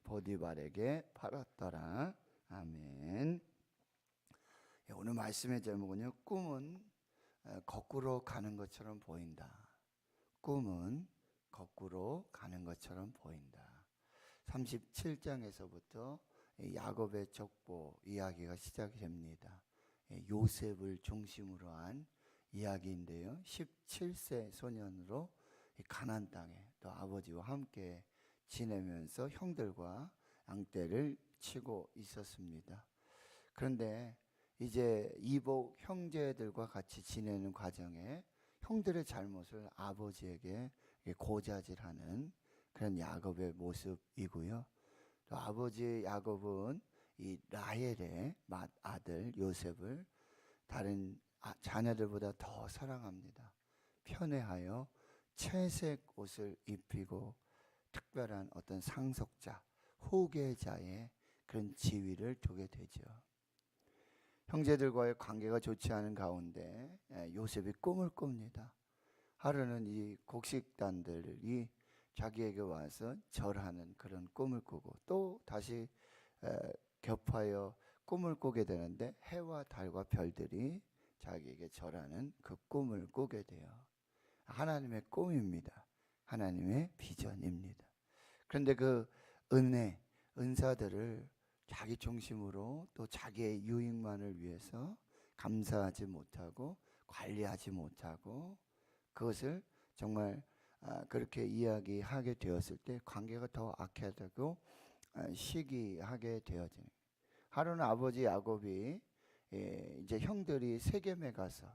보디발에게 팔았더라. 아멘. 오늘 말씀의 제목은요, 꿈은 거꾸로 가는 것처럼 보인다. 꿈은 거꾸로 가는 것처럼 보인다. 37장에서부터 야곱의 족보 이야기가 시작됩니다. 요셉을 중심으로 한 이야기인데요, 17세 소년으로 가나안 땅에 또 아버지와 함께 지내면서 형들과 양떼를 치고 있었습니다. 그런데 이제 이복 형제들과 같이 지내는 과정에 형들의 잘못을 아버지에게 고자질하는 그런 야곱의 모습이고요. 또 아버지 야곱은 이 라헬의 맏아들 요셉을 다른 자녀들보다 더 사랑합니다. 편애하여 채색 옷을 입히고 특별한 어떤 상속자, 후계자의 그런 지위를 두게 되죠. 형제들과의 관계가 좋지 않은 가운데 요셉이 꿈을 꿉니다. 하루는 이 곡식단들이 자기에게 와서 절하는 그런 꿈을 꾸고, 또 다시 겹하여 꿈을 꾸게 되는데 해와 달과 별들이 자기에게 절하는 그 꿈을 꾸게 돼요. 하나님의 꿈입니다. 하나님의 비전입니다. 그런데 그 은사들을 자기 중심으로 또 자기의 유익만을 위해서 감사하지 못하고 관리하지 못하고 그것을 정말 그렇게 이야기하게 되었을 때 관계가 더 악화되고 시기하게 되어지는. 하루는 아버지 야곱이 이제 형들이 세겜에 가서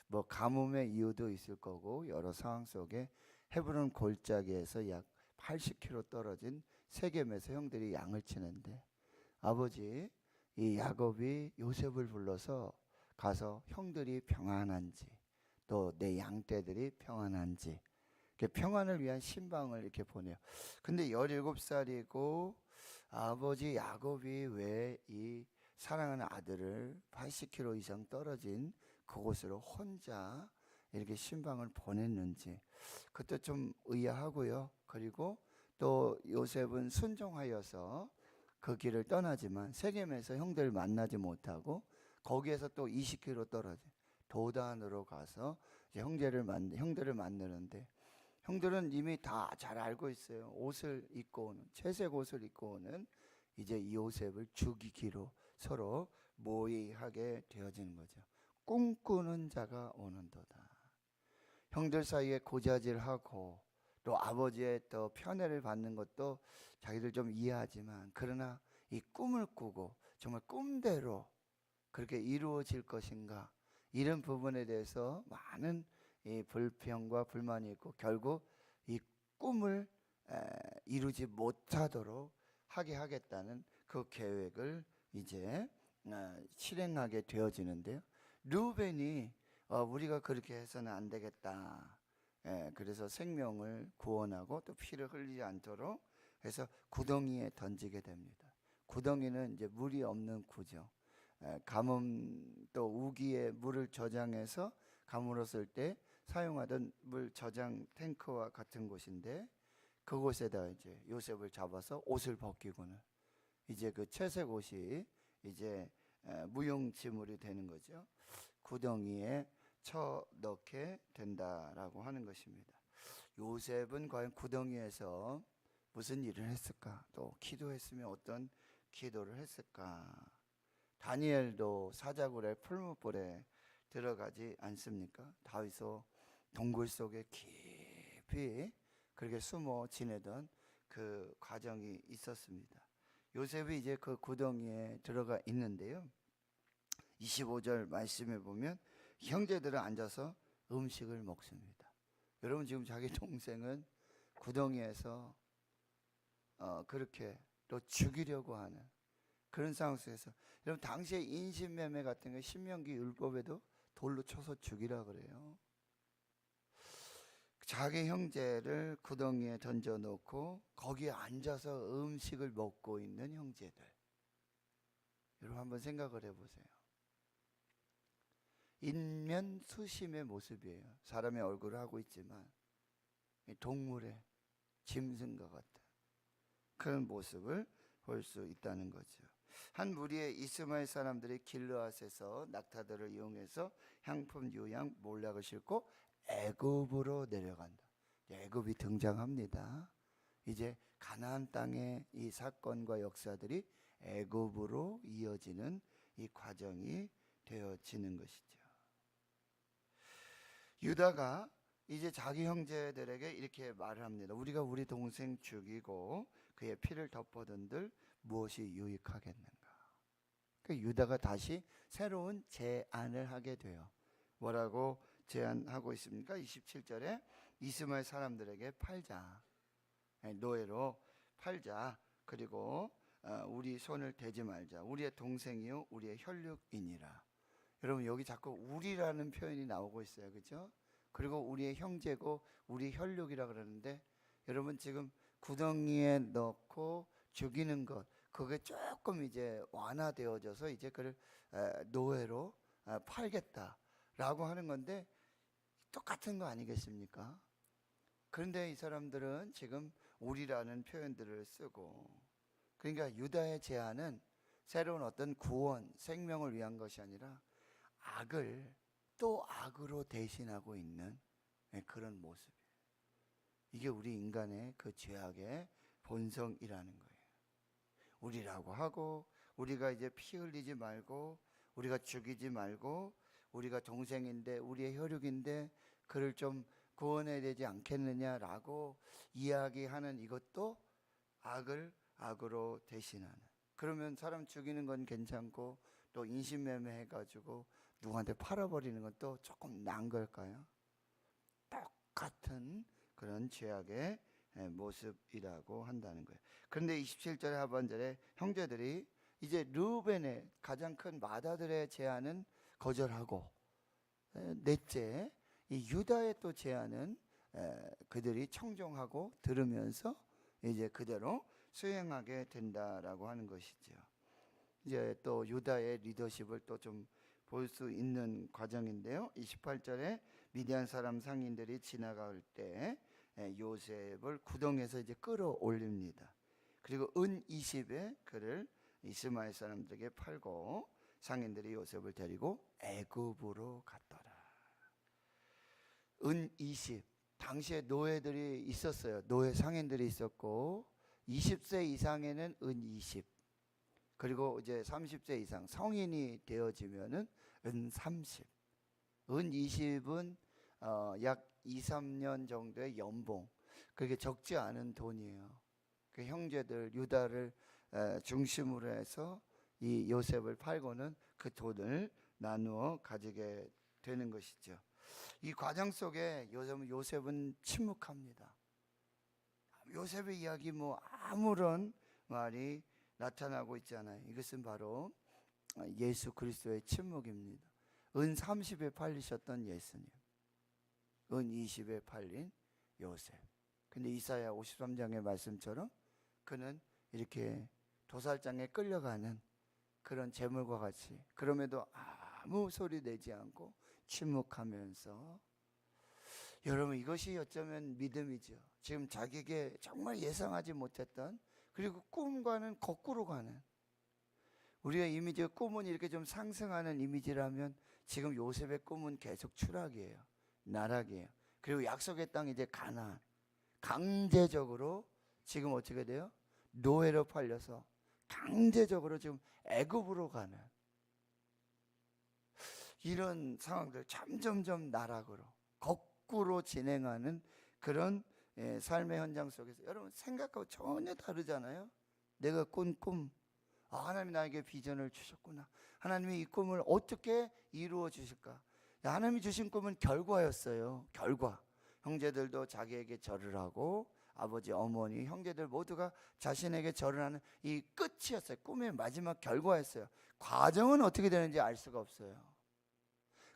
뭐 가뭄의 이유도 있을 거고 여러 상황 속에 헤브론 골짜기에서 약 80km 떨어진 세겜에서 형들이 양을 치는데, 아버지 이 야곱이 요셉을 불러서 가서 형들이 평안한지 또 내 양떼들이 평안한지 평안을 위한 신방을 이렇게 보내요. 근데 17살이고 아버지 야곱이 왜 이 사랑하는 아들을 80km 이상 떨어진 그곳으로 혼자 이렇게 신방을 보냈는지 그것도 좀 의아하고요. 그리고 또 요셉은 순종하여서 그 길을 떠나지만 세겜에서 형들을 만나지 못하고 거기에서 또 20km 떨어진 도단으로 가서 이제 형들을 만나는데, 형들은 이미 다 잘 알고 있어요. 옷을 입고 오는, 채색 옷을 입고 오는 이제 이 요셉을 죽이기로 서로 모의하게 되어지는 거죠. 꿈꾸는 자가 오는도다. 형들 사이에 고자질하고 또 아버지의 또 편애를 받는 것도 자기들 좀 이해하지만, 그러나 이 꿈을 꾸고 정말 꿈대로 그렇게 이루어질 것인가, 이런 부분에 대해서 많은 이 불평과 불만이 있고 결국 이 꿈을 이루지 못하도록 하게 하겠다는 그 계획을 이제 실행하게 되어지는데요. 르우벤이 우리가 그렇게 해서는 안 되겠다. 그래서 생명을 구원하고 또 피를 흘리지 않도록 해서 구덩이에 던지게 됩니다. 구덩이는 이제 물이 없는 구죠. 가뭄 또 우기에 물을 저장해서 가물어 쓸 때 사용하던 물 저장 탱크와 같은 곳인데, 그곳에다 이제 요셉을 잡아서 옷을 벗기고는 이제 그 채색 옷이 이제 무용지물이 되는 거죠. 구덩이에 쳐넣게 된다라고 하는 것입니다. 요셉은 과연 구덩이에서 무슨 일을 했을까? 또 기도했으면 어떤 기도를 했을까? 다니엘도 사자굴의 풀무불에 들어가지 않습니까? 다윗도 동굴 속에 깊이 그렇게 숨어 지내던 그 과정이 있었습니다. 요셉이 이제 그 구덩이에 들어가 있는데요, 25절 말씀에 보면 형제들은 앉아서 음식을 먹습니다. 여러분, 지금 자기 동생은 구덩이에서 그렇게 또 죽이려고 하는 그런 상황 속에서, 여러분 당시에 인신매매 같은 거 신명기 율법에도 돌로 쳐서 죽이라 그래요. 자기 형제를 구덩이에 던져놓고 거기에 앉아서 음식을 먹고 있는 형제들, 여러분 한번 생각을 해보세요. 인면수심의 모습이에요. 사람의 얼굴을 하고 있지만 동물의 짐승과 같은 그런 모습을 볼 수 있다는 거죠. 한 무리의 이스마엘 사람들이 길르앗에서 낙타들을 이용해서 향품 유향 몰락을 싣고 애굽으로 내려간다. 애굽이 등장합니다. 이제 가나안 땅의 이 사건과 역사들이 애굽으로 이어지는 이 과정이 되어지는 것이죠. 유다가 이제 자기 형제들에게 이렇게 말을 합니다. 우리가 우리 동생 죽이고 그의 피를 덮어둔들 무엇이 유익하겠는가. 그러니까 유다가 다시 새로운 제안을 하게 돼요. 뭐라고 제안하고 있습니까? 27절에 이스마엘 사람들에게 팔자. 노예로 팔자. 그리고 우리 손을 대지 말자. 우리의 동생이요 우리의 혈육이니라. 여러분 여기 자꾸 우리라는 표현이 나오고 있어요. 그렇죠? 그리고 우리의 형제고 우리 혈육이라 그러는데 여러분 지금 구덩이에 넣고 죽이는 것 그게 조금 이제 완화되어져서 이제 그를 노예로 팔겠다라고 하는 건데 똑같은 거 아니겠습니까? 그런데 이 사람들은 지금 우리라는 표현들을 쓰고 그러니까 유다의 제안은 새로운 어떤 구원, 생명을 위한 것이 아니라 악을 또 악으로 대신하고 있는 그런 모습이에요. 이게 우리 인간의 그 죄악의 본성이라는 거예요. 우리라고 하고 우리가 이제 피 흘리지 말고 우리가 죽이지 말고 우리가 동생인데 우리의 혈육인데 그를 좀 구원해야 되지 않겠느냐라고 이야기하는 이것도 악을 악으로 대신하는. 그러면 사람 죽이는 건 괜찮고 또 인신매매 해가지고 누구한테 팔아버리는 건 또 조금 난 걸까요? 똑같은 그런 죄악의 모습이라고 한다는 거예요. 그런데 27절의 하반절에 형제들이 이제 르우벤의 가장 큰 맏아들의 제안은 거절하고 넷째 이 유다의 또 제안은 그들이 청종하고 들으면서 이제 그대로 수행하게 된다라고 하는 것이죠. 이제 또 유다의 리더십을 또 좀 볼 수 있는 과정인데요. 28절에 미디안 사람 상인들이 지나갈 때 요셉을 구덩이에서 이제 끌어올립니다. 그리고 은 20에 그를 이스마엘 사람들에게 팔고 상인들이 요셉을 데리고 애굽으로 갔더라. 은 20. 당시에 노예들이 있었어요. 노예 상인들이 있었고 20세 이상에는 은 20. 그리고 이제 30세 이상 성인이 되어지면은 은 30. 은 20은 약 2, 3년 정도의 연봉. 그게 적지 않은 돈이에요. 그 형제들 유다를 중심으로 해서 이 요셉을 팔고는 그 돈을 나누어 가지게 되는 것이죠. 이 과정 속에 요셉은 침묵합니다. 요셉의 이야기 뭐 아무런 말이 나타나고 있지 않아요. 이것은 바로 예수 그리스도의 침묵입니다. 은 30에 팔리셨던 예수님, 은 20에 팔린 요셉. 근데 이사야 53장의 말씀처럼 그는 이렇게 도살장에 끌려가는 그런 재물과 같이 그럼에도 아무 소리 내지 않고 침묵하면서 여러분 이것이 어쩌면 믿음이죠. 지금 자기에게 정말 예상하지 못했던 그리고 꿈과는 거꾸로 가는 우리의 이미지 꿈은 이렇게 좀 상승하는 이미지라면 지금 요셉의 꿈은 계속 추락이에요. 나락이에요. 그리고 약속의 땅 이제 가나안 강제적으로 지금 어떻게 돼요? 노예로 팔려서 강제적으로 지금 애굽으로 가는 이런 상황들 점점점 나락으로 거꾸로 진행하는 그런 삶의 현장 속에서 여러분 생각하고 전혀 다르잖아요. 내가 꾼 꿈, 하나님이 나에게 비전을 주셨구나. 하나님이 이 꿈을 어떻게 이루어 주실까? 하나님이 주신 꿈은 결과였어요. 결과. 형제들도 자기에게 절을 하고 아버지, 어머니, 형제들 모두가 자신에게 절을 하는 이 끝이었어요. 꿈의 마지막 결과였어요. 과정은 어떻게 되는지 알 수가 없어요.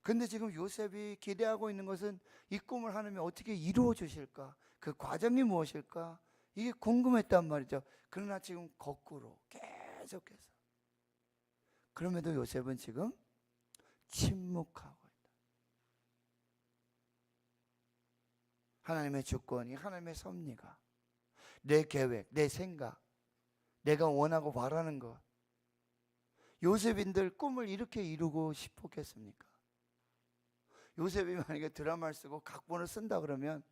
근데 지금 요셉이 기대하고 있는 것은 이 꿈을 하나님이 어떻게 이루어 주실까? 그 과정이 무엇일까? 이게 궁금했단 말이죠. 그러나 지금 거꾸로 계속해서. 그럼에도 요셉은 지금 침묵하고 있다. 하나님의 주권이, 하나님의 섭리가, 내 계획, 내 생각, 내가 원하고 바라는 것. 요셉인들 꿈을 이렇게 이루고 싶었겠습니까? 요셉이 만약에 드라마를 쓰고 각본을 쓴다 그러면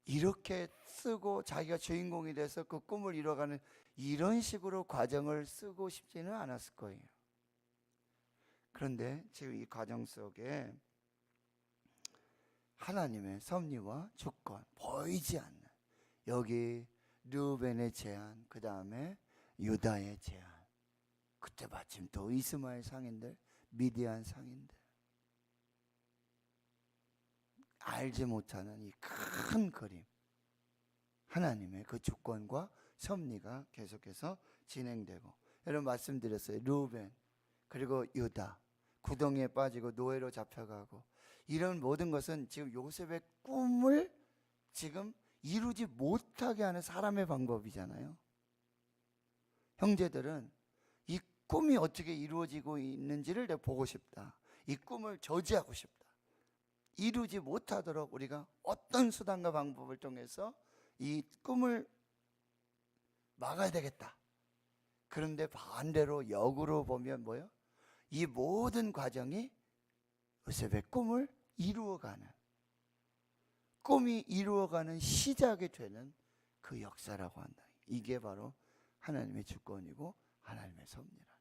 이렇게 쓰고 자기가 주인공이 돼서 그 꿈을 이뤄가는 이런 식으로 과정을 쓰고 싶지는 않았을 거예요. 그런데 지금 이 과정 속에 하나님의 섭리와 주권, 보이지 않는, 여기 르우벤의 제안, 그 다음에 유다의 제안, 그때 마침 또 이스마엘 상인들, 미디안 상인들, 알지 못하는 이 큰 그림, 하나님의 그 주권과 섭리가 계속해서 진행되고, 여러분 말씀드렸어요. 르우벤 그리고 유다, 구덩이에 빠지고 노예로 잡혀가고, 이런 모든 것은 지금 요셉의 꿈을 지금 이루지 못하게 하는 사람의 방법이잖아요. 형제들은 이 꿈이 어떻게 이루어지고 있는지를 내가 보고 싶다. 이 꿈을 저지하고 싶다. 이루지 못하도록 우리가 어떤 수단과 방법을 통해서 이 꿈을 막아야 되겠다. 그런데 반대로 역으로 보면 뭐예요? 이 모든 과정이 요셉의 꿈을 이루어가는, 꿈이 이루어가는 시작이 되는 그 역사라고 한다. 이게 바로 하나님의 주권이고 하나님의 섭리라는.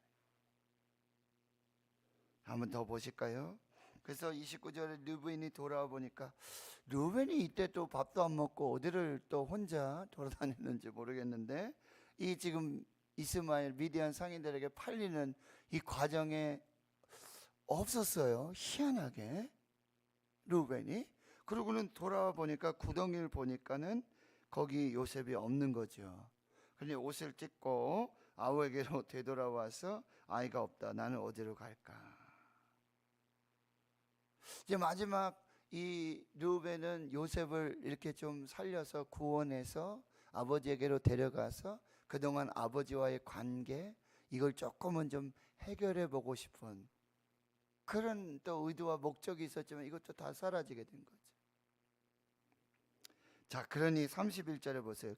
한번 더 보실까요? 그래서 29절에 르우벤이 돌아와 보니까, 르우벤이 이때 또 밥도 안 먹고 어디를 또 혼자 돌아다녔는지 모르겠는데, 이 지금 이스마엘 미디안 상인들에게 팔리는 이 과정에 없었어요. 희한하게 르우벤이. 그러고는 돌아와 보니까 구덩이를 보니까는 거기 요셉이 없는 거죠. 그런데 옷을 찢고 아우에게로 되돌아와서 아이가 없다. 나는 어디로 갈까? 이제 마지막 이 르우벤은 요셉을 이렇게 좀 살려서 구원해서 아버지에게로 데려가서 그동안 아버지와의 관계, 이걸 조금은 좀 해결해 보고 싶은 그런 또 의도와 목적이 있었지만 이것도 다 사라지게 된 거죠. 자, 그러니 31절에 보세요.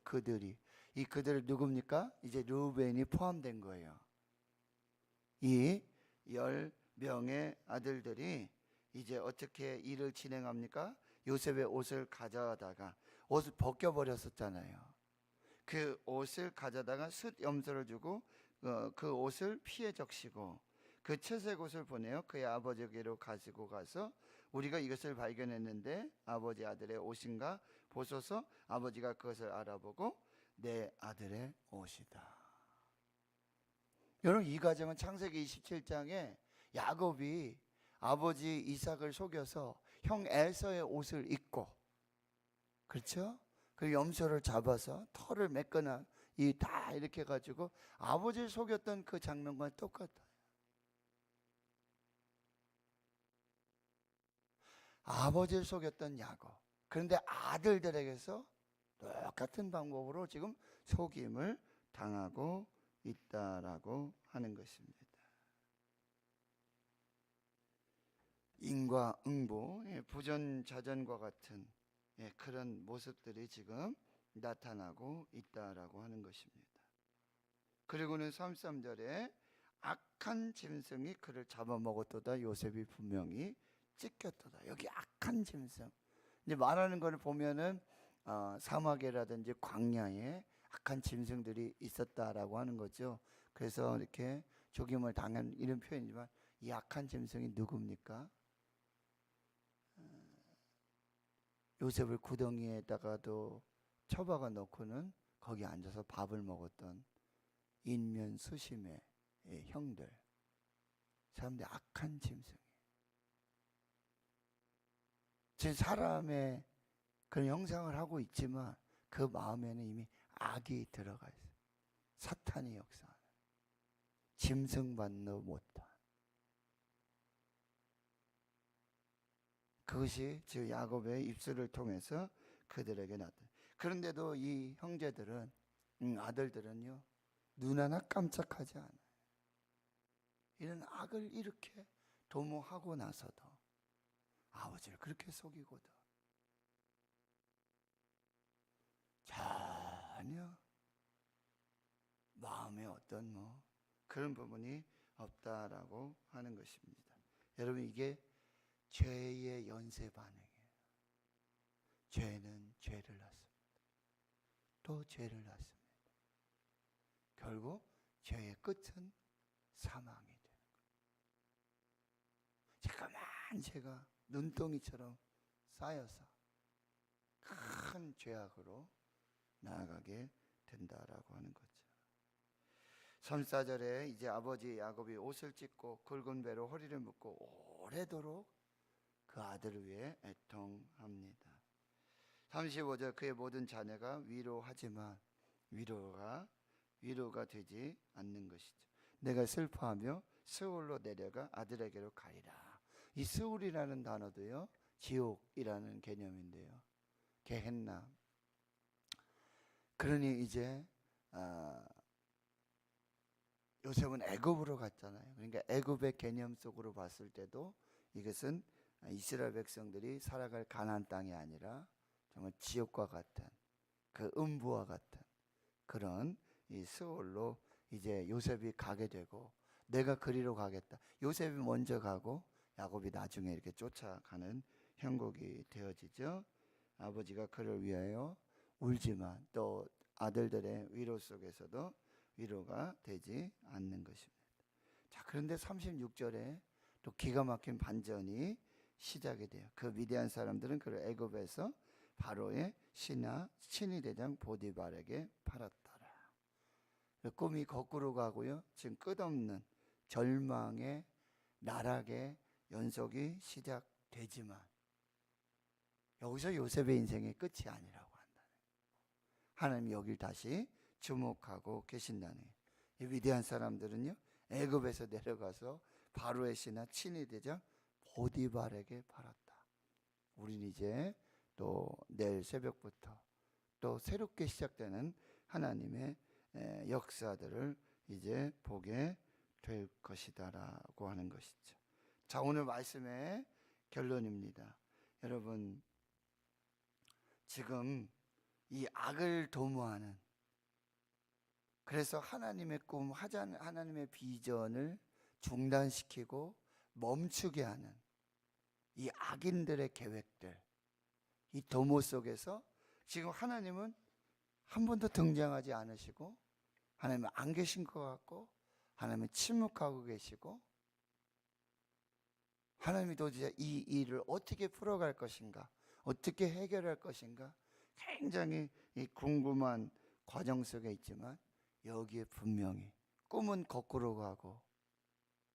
이 그들이 누굽니까? 이제 르우벤이 포함된 거예요. 이 10명의 아들들이 이제 어떻게 일을 진행합니까? 요셉의 옷을 가져다가, 옷을 벗겨버렸었잖아요. 그 옷을 가져다가 숫 염소를 주고 그 옷을 피해 적시고 그 채색 옷을 보내어 그의 아버지에게로 가지고 가서, 우리가 이것을 발견했는데 아버지 아들의 옷인가 보소서. 아버지가 그것을 알아보고 내 아들의 옷이다. 여러분, 이 과정은 창세기 27장에 야곱이 아버지 이삭을 속여서 형 에서의 옷을 입고, 그렇죠? 그 염소를 잡아서 털을 맺거나 이 다 이렇게 가지고 아버지를 속였던 그 장면과 똑같아요. 아버지를 속였던 야곱. 그런데 아들들에게서 똑같은 방법으로 지금 속임을 당하고 있다라고 하는 것입니다. 인과응보, 부전자전과 같은 그런 모습들이 지금 나타나고 있다라고 하는 것입니다. 그리고는 33절에 악한 짐승이 그를 잡아먹었도다. 요셉이 분명히 찢겼도다. 여기 악한 짐승. 이제 말하는 것을 보면은 사막이라든지 광야에 악한 짐승들이 있었다라고 하는 거죠. 그래서 이렇게 죽임을 당한 이런 표현이지만, 이 악한 짐승이 누굽니까? 요셉을 구덩이에다가도 처박아 놓고는 거기 앉아서 밥을 먹었던 인면 수심의 형들, 사람들이 악한 짐승. 제 사람의 그런 형상을 하고 있지만 그 마음에는 이미 악이 들어가 있어요. 사탄이 역사하는, 짐승만도 못한. 그것이 즉 야곱의 입술을 통해서 그들에게 나타나. 그런데도 이 형제들은, 아들들은요, 눈 하나 깜짝하지 않아요. 이런 악을 이렇게 도모하고 나서도 아버지를 그렇게 속이고도 전혀 마음에 어떤 그런 부분이 없다라고 하는 것입니다. 여러분, 이게 죄의 연쇄 반응이에요. 죄는 죄를 낳습니다. 또 죄를 낳습니다. 결국 죄의 끝은 사망이 되는 거예요. 자그마한 죄가 눈덩이처럼 쌓여서 큰 죄악으로 나아가게 된다라고 하는 거죠. 34절에 이제 아버지 야곱이 옷을 찢고 굵은 배로 허리를 묶고 오래도록 그 아들을 위해 애통합니다. 35절, 그의 모든 자녀가 위로하지만 위로가 되지 않는 것이죠. 내가 슬퍼하며 스울로 내려가 아들에게로 가리라. 이 스울이라는 단어도요, 지옥이라는 개념인데요, 게헨나. 그러니 이제 요셉은 애굽으로 갔잖아요. 그러니까 애굽의 개념 속으로 봤을 때도 이것은 이스라엘 백성들이 살아갈 가나안 땅이 아니라 정말 지옥과 같은, 그 음부와 같은 그런 이 스올로 이제 요셉이 가게 되고, 내가 그리로 가겠다. 요셉이 먼저 가고 야곱이 나중에 이렇게 쫓아가는 형국이 되어지죠. 아버지가 그를 위하여 울지만 또 아들들의 위로 속에서도 위로가 되지 않는 것입니다. 자, 그런데 36절에 또 기가 막힌 반전이 시작이 돼요. 그 미디안 사람들은 그를 애굽에서 바로의 신이 대장 보디발에게 팔았더라. 꿈이 거꾸로 가고요, 지금 끝없는 절망의 나락의 연속이 시작되지만 여기서 요셉의 인생의 끝이 아니라고 한다는 거예요. 하나님이 여길 다시 주목하고 계신다는 거예요. 이 위대한 사람들은요, 애굽에서 내려가서 바로의 신하 친위 대장 보디발에게 팔았다. 우린 이제 또 내일 새벽부터 또 새롭게 시작되는 하나님의 역사들을 이제 보게 될 것이다라고 하는 것이죠. 자, 오늘 말씀의 결론입니다. 여러분, 지금 이 악을 도모하는, 그래서 하나님의 꿈, 하나님의 비전을 중단시키고 멈추게 하는 이 악인들의 계획들, 이 도모 속에서 지금 하나님은 한 번도 등장하지 않으시고, 하나님은 안 계신 것 같고, 하나님은 침묵하고 계시고, 하나님이 도대체 이 일을 어떻게 풀어갈 것인가, 어떻게 해결할 것인가, 굉장히 궁금한 과정 속에 있지만, 여기에 분명히 꿈은 거꾸로 가고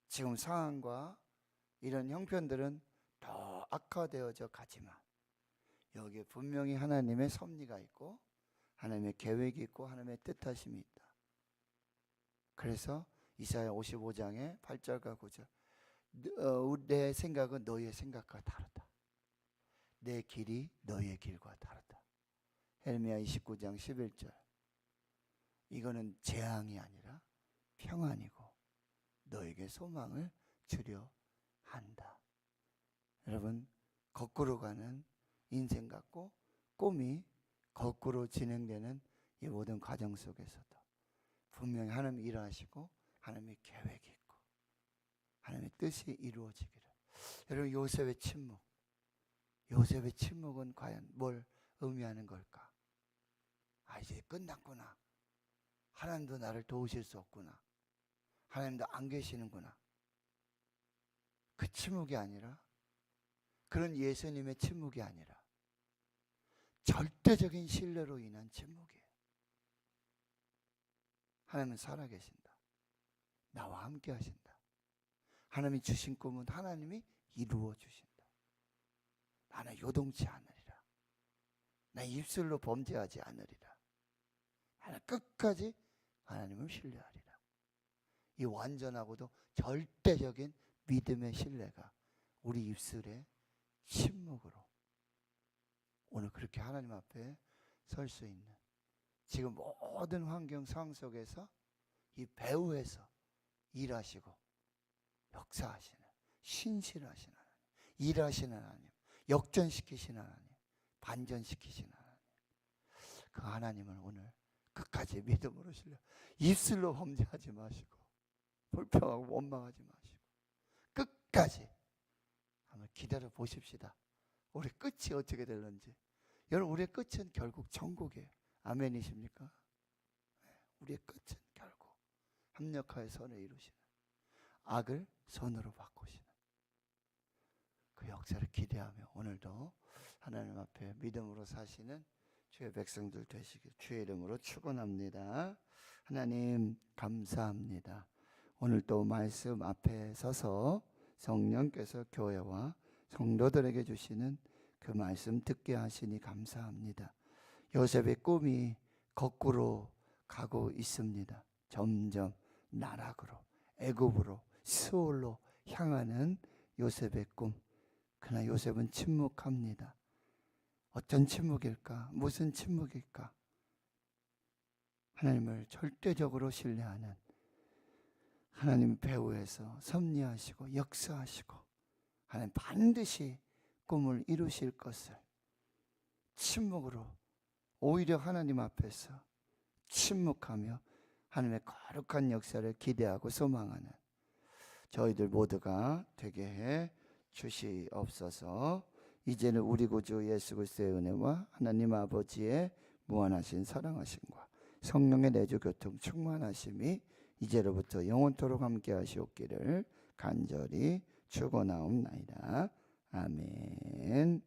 지금 상황과 이런 형편들은 더 악화되어져 가지만 여기에 분명히 하나님의 섭리가 있고 하나님의 계획이 있고 하나님의 뜻하심이 있다. 그래서 이사야 55장의 8절과 9절, 내 생각은 너희의 생각과 다르다. 내 길이 너희의 길과 다르다. 에레미야 29장 11절, 이거는 재앙이 아니라 평안이고 너에게 소망을 주려 한다. 여러분, 거꾸로 가는 인생 같고 꿈이 거꾸로 진행되는 이 모든 과정 속에서도 분명히 하나님이 일하시고 하나님의 계획이 있고 하나님의 뜻이 이루어지기를. 여러분, 요셉의 침묵은 과연 뭘 의미하는 걸까? 이제 끝났구나. 하나님도 나를 도우실 수 없구나. 하나님도 안 계시는구나. 그 침묵이 아니라, 그런 예수님의 침묵이 아니라 절대적인 신뢰로 인한 침묵이에요. 하나님은 살아계신다. 나와 함께 하신다. 하나님이 주신 꿈은 하나님이 이루어 주신다. 나는 요동치 않으리라. 나 입술로 범죄하지 않으리라. 나는 끝까지 하나님을 신뢰하리라. 이 완전하고도 절대적인 믿음의 신뢰가 우리 입술에 침묵으로 오늘 그렇게 하나님 앞에 설 수 있는, 지금 모든 환경 상황 속에서 이 배후에서 일하시고 역사하시는 신실하신 하나님, 일하시는 하나님, 역전시키시는 하나님, 반전시키시는 하나님, 그 하나님을 오늘 끝까지 믿음으로 신뢰. 입술로 범죄하지 마시고 불평하고 원망하지 마시고 끝까지 한번 기다려 보십시다. 우리 끝이 어떻게 될런지. 여러분, 우리의 끝은 결국 천국이에요. 아멘이십니까? 우리의 끝은 결국 합력하여 선을 이루시는, 악을 선으로 바꾸시는 그 역사를 기대하며 오늘도 하나님 앞에 믿음으로 사시는 주의 백성들 되시길 주의 이름으로 축원합니다. 하나님 감사합니다. 오늘 또 말씀 앞에 서서 성령께서 교회와 성도들에게 주시는 그 말씀 듣게 하시니 감사합니다. 요셉의 꿈이 거꾸로 가고 있습니다. 점점 나락으로, 애굽으로, 스올로 향하는 요셉의 꿈. 그러나 요셉은 침묵합니다. 어떤 침묵일까? 무슨 침묵일까? 하나님을 절대적으로 신뢰하는 하나님 배후에서 섭리하시고 역사하시고 하나님 반드시 꿈을 이루실 것을 침묵으로, 오히려 하나님 앞에서 침묵하며 하나님의 거룩한 역사를 기대하고 소망하는 저희들 모두가 되게 해 주시옵소서. 이제는 우리 구주 예수 그리스도의 은혜와 하나님 아버지의 무한하신 사랑하심과 성령의 내주 교통 충만하심이 이제로부터 영원토록 함께 하시옵기를 간절히 축원하옵나이다. 아멘.